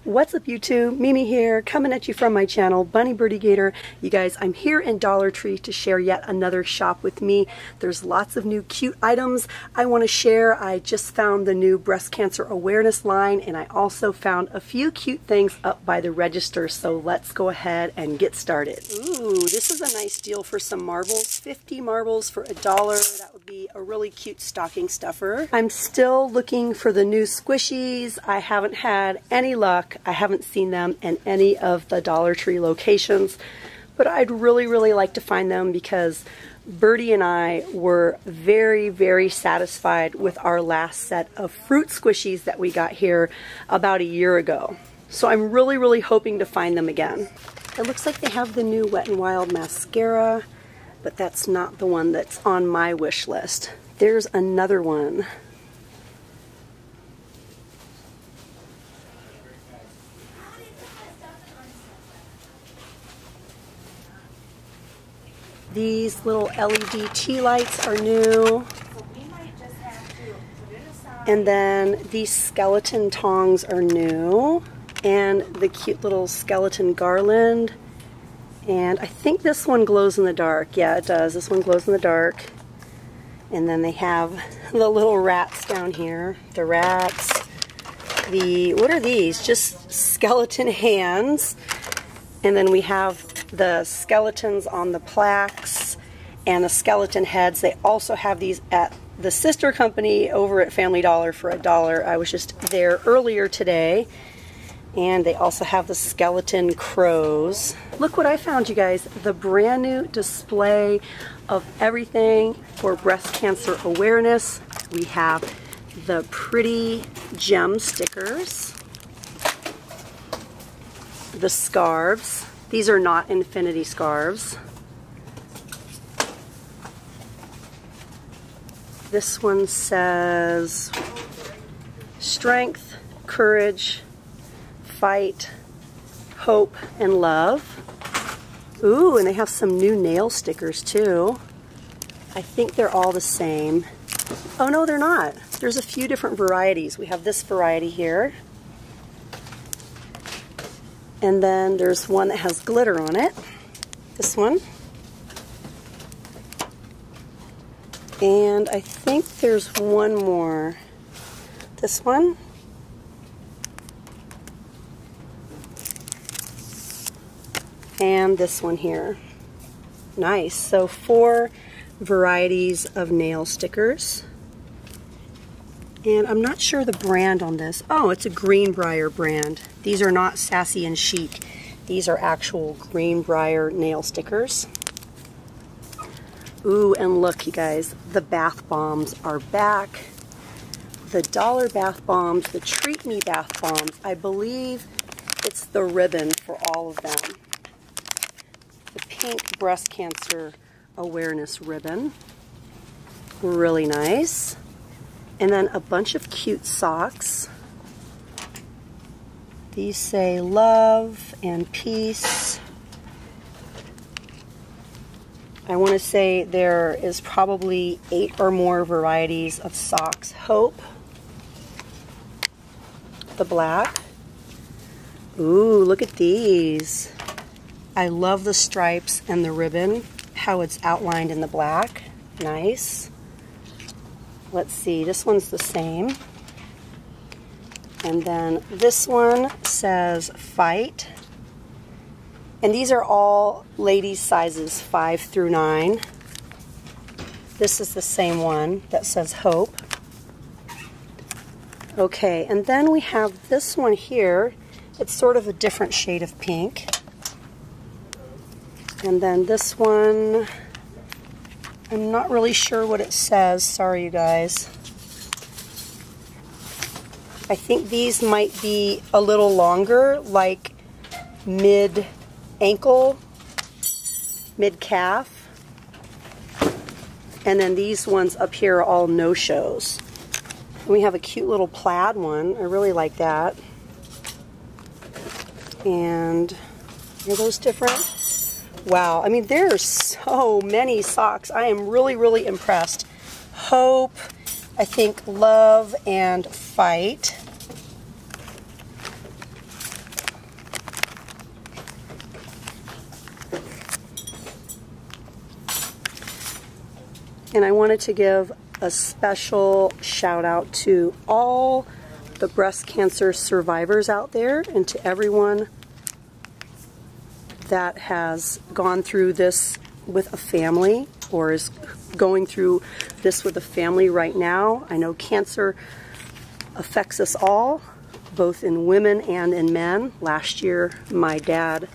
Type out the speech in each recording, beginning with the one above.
What's up YouTube? Mimi here, coming at you from my channel, Bunny Birdy Gator. You guys, I'm here in Dollar Tree to share yet another shop with me. There's lots of new cute items I want to share. I just found the new breast cancer awareness line, and I also found a few cute things up by the register, so let's go ahead and get started. Ooh, this is a nice deal for some marbles. 50 marbles for $1. That would be a really cute stocking stuffer. I'm still looking for the new squishies. I haven't had any luck. I haven't seen them in any of the Dollar Tree locations, but I'd really like to find them because Birdy and I were very satisfied with our last set of fruit squishies that we got here about a year ago. So I'm really hoping to find them again. It looks like they have the new Wet n Wild mascara, but that's not the one that's on my wish list. There's another one. These little LED tea lights are new. And then these skeleton tongs are new. And the cute little skeleton garland. And I think this one glows in the dark. Yeah, it does. This one glows in the dark. And then they have the little rats down here. The rats. What are these? Just skeleton hands. And then we have the skeletons on the plaques and the skeleton heads. They also have these at the sister company over at Family Dollar for $1. I was just there earlier today. And they also have the skeleton crows. Look what I found, you guys. The brand new display of everything for breast cancer awareness. We have the pretty gem stickers. The scarves. These are not infinity scarves. This one says strength, courage, fight, hope, and love. Ooh, and they have some new nail stickers too. I think they're all the same. Oh no, they're not. There's a few different varieties. We have this variety here. And then there's one that has glitter on it. This one. And I think there's one more. This one. And this one here. Nice. So 4 varieties of nail stickers. And I'm not sure the brand on this. Oh, it's a Greenbrier brand. These are not Sassy and Chic. These are actual Greenbrier nail stickers. Ooh, and look, you guys, the bath bombs are back. The dollar bath bombs, the Treat Me bath bombs. I believe it's the ribbon for all of them. The pink breast cancer awareness ribbon. Really nice. And then a bunch of cute socks. These say love and peace. I want to say there is probably 8 or more varieties of socks. Hope. The black. Ooh, look at these. I love the stripes and the ribbon, how it's outlined in the black. Nice. Let's see, this one's the same. And then this one says fight. And these are all ladies sizes 5 through 9. This is the same one that says hope. Okay, and then we have this one here. It's sort of a different shade of pink. And then this one, I'm not really sure what it says. Sorry, you guys. I think these might be a little longer, like mid-ankle, mid-calf. And then these ones up here are all no-shows. We have a cute little plaid one. I really like that. And are those different? Wow, I mean, there's so many socks. I am really impressed. Hope, I think love and fight. And I wanted to give a special shout out to all the breast cancer survivors out there and to everyone that has gone through this with a family or is going through this with a family right now. I know cancer affects us all, both in women and in men. Last year, my dad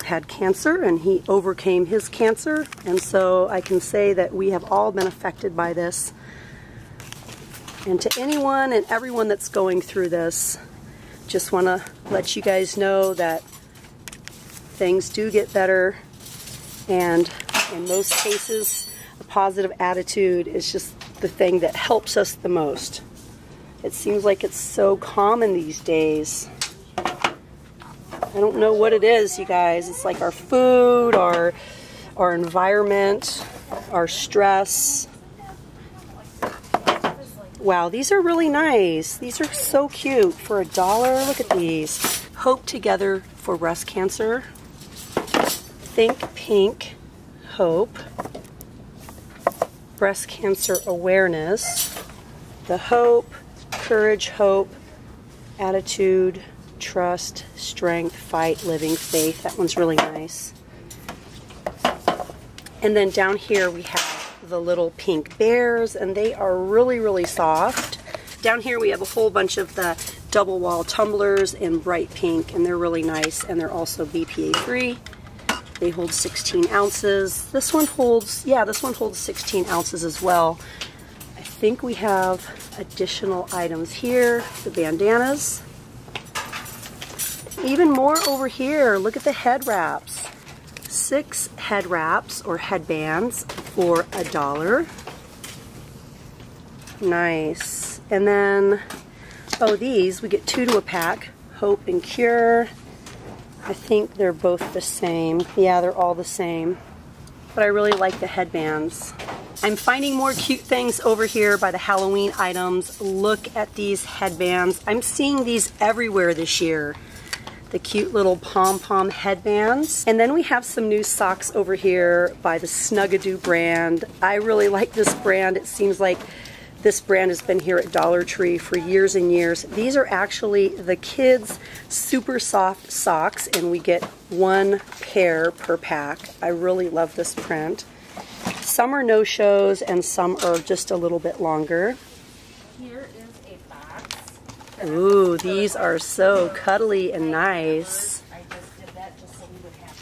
had cancer and he overcame his cancer, and so I can say that we have all been affected by this. And to anyone and everyone that's going through this, just want to let you guys know that things do get better, and in most cases a positive attitude is just the thing that helps us the most. It seems like it's so common these days. I don't know what it is, you guys. It's like our food, our environment, our stress. Wow, these are really nice. These are so cute for $1. Look at these. Hope Together for Breast Cancer. Think Pink Hope. Breast Cancer Awareness. The Hope, Courage, Hope, Attitude, Trust, Strength, Fight, Living, Faith. That one's really nice. And then down here we have the little pink bears, and they are really, really soft. Down here we have a whole bunch of the double wall tumblers in bright pink, and they're really nice, and they're also BPA free. They hold 16 ounces. This one holds, yeah, this one holds 16 ounces as well. I think we have additional items here. The bandanas. Even more over here. Look at the head wraps. 6 head wraps or headbands for $1. Nice. And then, oh, these, we get 2 to a pack. Hope and Cure. I think they're both the same. Yeah, they're all the same. But I really like the headbands. I'm finding more cute things over here by the Halloween items. Look at these headbands. I'm seeing these everywhere this year. The cute little pom-pom headbands. And then we have some new socks over here by the Snuggly brand. I really like this brand. It seems like this brand has been here at Dollar Tree for years and years. These are actually the kids' Supersoft socks, and we get 1 pair per pack. I really love this print. Some are no-shows and some are just a little bit longer. Here is a box. Ooh, these are so cuddly and nice.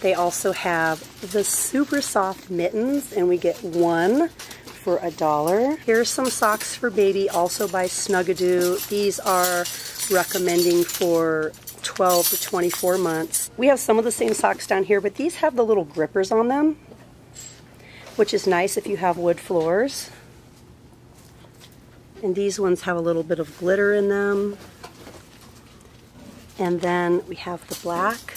They also have the Supersoft mittens, and we get 1 for $1. Here's some socks for baby, also by Snuggly. These are recommending for 12 to 24 months. We have some of the same socks down here, but these have the little grippers on them, which is nice if you have wood floors. And these ones have a little bit of glitter in them. And then we have the black.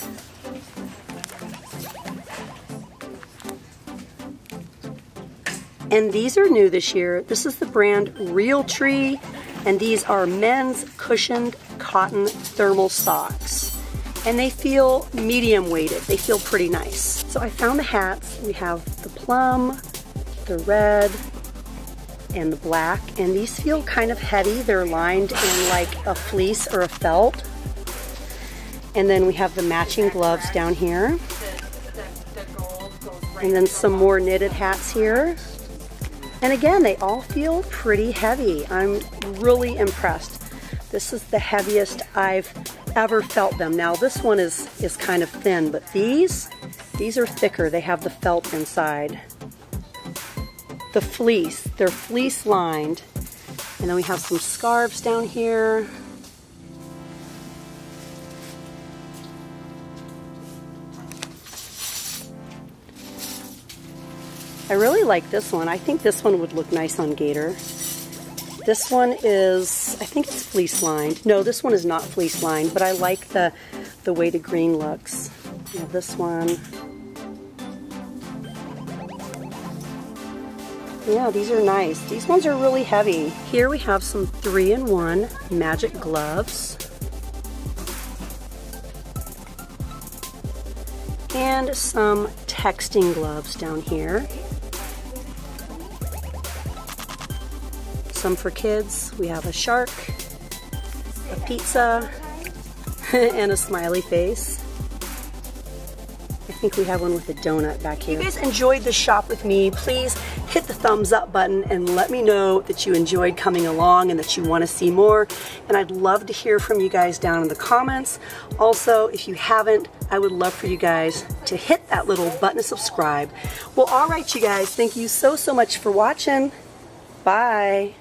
And these are new this year. This is the brand Real Tree, and these are men's cushioned cotton thermal socks. And they feel medium weighted. They feel pretty nice. So I found the hats. We have the plum, the red, and the black. And these feel kind of heavy. They're lined in like a fleece or a felt. And then we have the matching gloves down here. And then some more knitted hats here. And again, they all feel pretty heavy. I'm really impressed. This is the heaviest I've ever felt them. Now this one is kind of thin, but these are thicker. They have the felt inside. The fleece, they're fleece lined. And then we have some scarves down here. I really like this one. I think this one would look nice on Gator. This one is, I think it's fleece lined. No, this one is not fleece lined, but I like the way the green looks. Yeah, this one. Yeah, these are nice. These ones are really heavy. Here we have some 3-in-1 magic gloves. And some texting gloves down here. some for kids. We have a shark, a pizza, and a smiley face. I think we have one with a donut back here. If you guys enjoyed this shop with me, please hit the thumbs up button and let me know that you enjoyed coming along and that you want to see more. And I'd love to hear from you guys down in the comments. Also, if you haven't, I would love for you guys to hit that little button to subscribe. Well, all right, you guys, thank you so much for watching. Bye.